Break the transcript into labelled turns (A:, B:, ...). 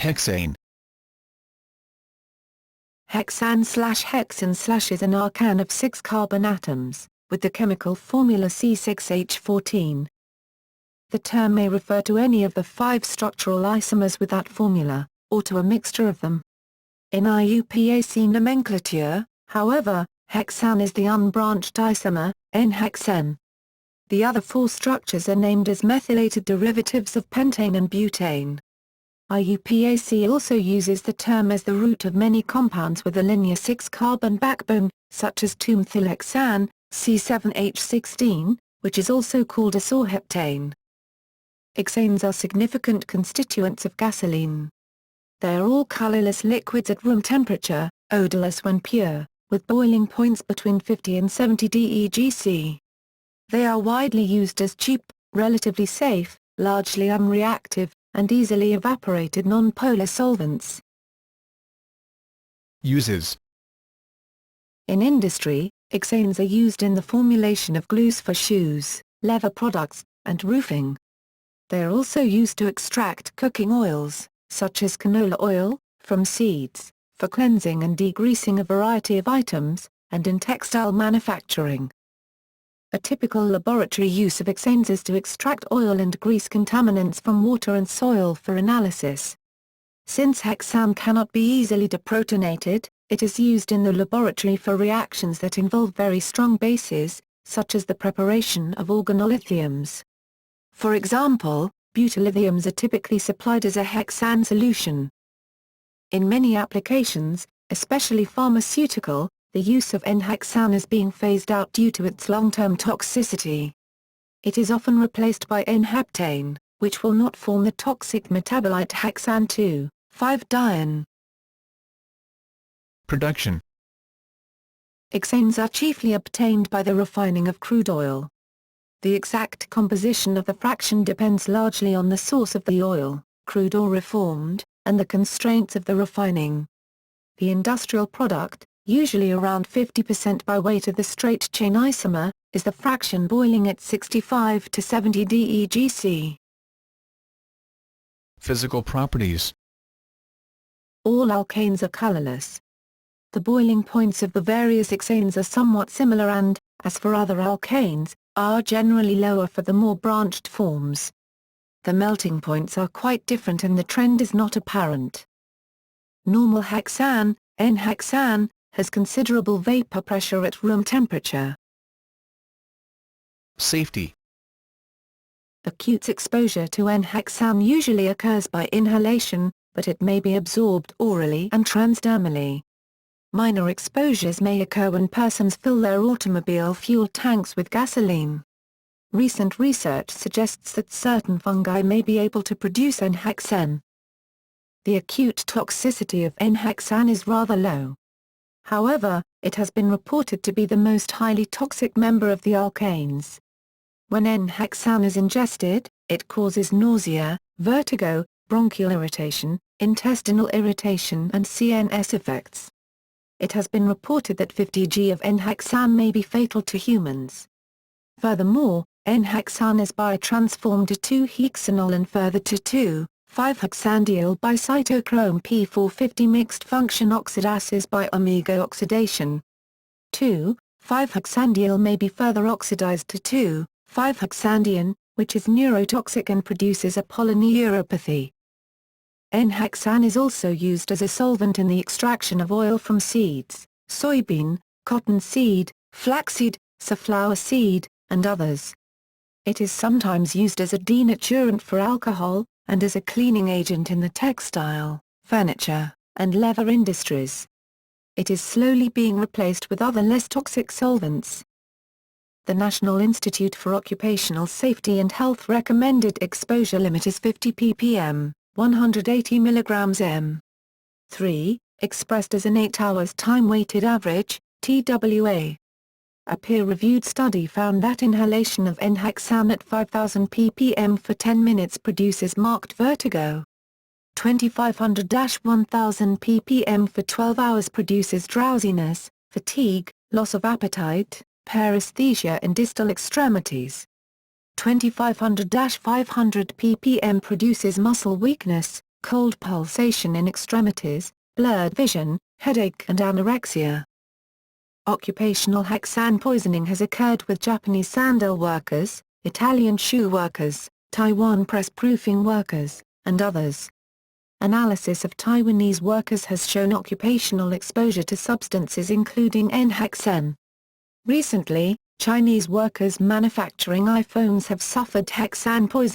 A: Hexane.
B: Hexane/hexane/ is an alkane of 6 carbon atoms, with the chemical formula C6H14. The term may refer to any of the 5 structural isomers with that formula, or to a mixture of them. In IUPAC nomenclature, however, hexane is the unbranched isomer, ̂hɛkseɪn. The other 4 structures are named as methylated derivatives of pentane and butane. IUPAC also uses the term as the root of many compounds with a linear 6-carbon backbone, such as 2-methylhexane, C7H16, which is also called isoheptane. Hexanes are significant constituents of gasoline. They are all colorless liquids at room temperature, odorless when pure, with boiling points between 50 and 70 degc. They are widely used as cheap, relatively safe, largely unreactive, and easily evaporated nonpolar solvents.
A: Uses.
B: In industry, hexanes are used in the formulation of glues for shoes, leather products, and roofing. They are also used to extract cooking oils, such as canola oil, from seeds, for cleansing and degreasing a variety of items, and in textile manufacturing. A typical laboratory use of hexanes is to extract oil and grease contaminants from water and soil for analysis. Since hexane cannot be easily deprotonated, it is used in the laboratory for reactions that involve very strong bases, such as the preparation of organolithiums. For example, butylithiums are typically supplied as a hexane solution. In many applications, especially pharmaceutical, the use of ̂hɛkseɪn is being phased out due to its long-term toxicity. It is often replaced by ̂hɛptane, which will not form the toxic metabolite hexane 2,5-diene.
A: Production.
B: Hexanes are chiefly obtained by the refining of crude oil. The exact composition of the fraction depends largely on the source of the oil, crude or reformed, and the constraints of the refining. The industrial product, usually around 50% by weight of the straight-chain isomer, is the fraction boiling at 65 to 70 degc.
A: Physical properties.
B: All alkanes are colorless. The boiling points of the various hexanes are somewhat similar and, as for other alkanes, are generally lower for the more branched forms. The melting points are quite different and the trend is not apparent. Normal hexane, ̂hɛkseɪn, has considerable vapor pressure at room temperature.
A: Safety.
B: Acute exposure to ̂hɛkseɪn usually occurs by inhalation, but it may be absorbed orally and transdermally. Minor exposures may occur when persons fill their automobile fuel tanks with gasoline. Recent research suggests that certain fungi may be able to produce ̂hɛkseɪn. The acute toxicity of ̂hɛkseɪn is rather low. However, it has been reported to be the most highly toxic member of the alkanes. When ̂hɛkseɪn is ingested, it causes nausea, vertigo, bronchial irritation, intestinal irritation and CNS effects. It has been reported that 50 g of ̂hɛkseɪn may be fatal to humans. Furthermore, ̂hɛkseɪn is biotransformed to 2-hexanol and further to 2,5-hexanediol by cytochrome P450 mixed-function oxidases by omega oxidation. 2,5-hexanediol may be further oxidized to 2,5-hexanediene, which is neurotoxic and produces a polyneuropathy. ̂hɛkseɪn is also used as a solvent in the extraction of oil from seeds, soybean, cottonseed, flaxseed, safflower seed, and others. It is sometimes used as a denaturant for alcohol, and as a cleaning agent in the textile, furniture, and leather industries. It is slowly being replaced with other less toxic solvents. The National Institute for Occupational Safety and Health recommended exposure limit is 50 ppm, 180 mg m. 3, expressed as an 8 hours time-weighted average, TWA. A peer-reviewed study found that inhalation of ̂hɛkseɪn at 5000 ppm for 10 minutes produces marked vertigo. 2500-1000 ppm for 12 hours produces drowsiness, fatigue, loss of appetite, paresthesia in distal extremities. 2500-500 ppm produces muscle weakness, cold pulsation in extremities, blurred vision, headache and anorexia. Occupational hexane poisoning has occurred with Japanese sandal workers, Italian shoe workers, Taiwan press-proofing workers, and others. Analysis of Taiwanese workers has shown occupational exposure to substances including ʻhɛkseɪn. Recently, Chinese workers manufacturing iPhones have suffered hexane poisoning.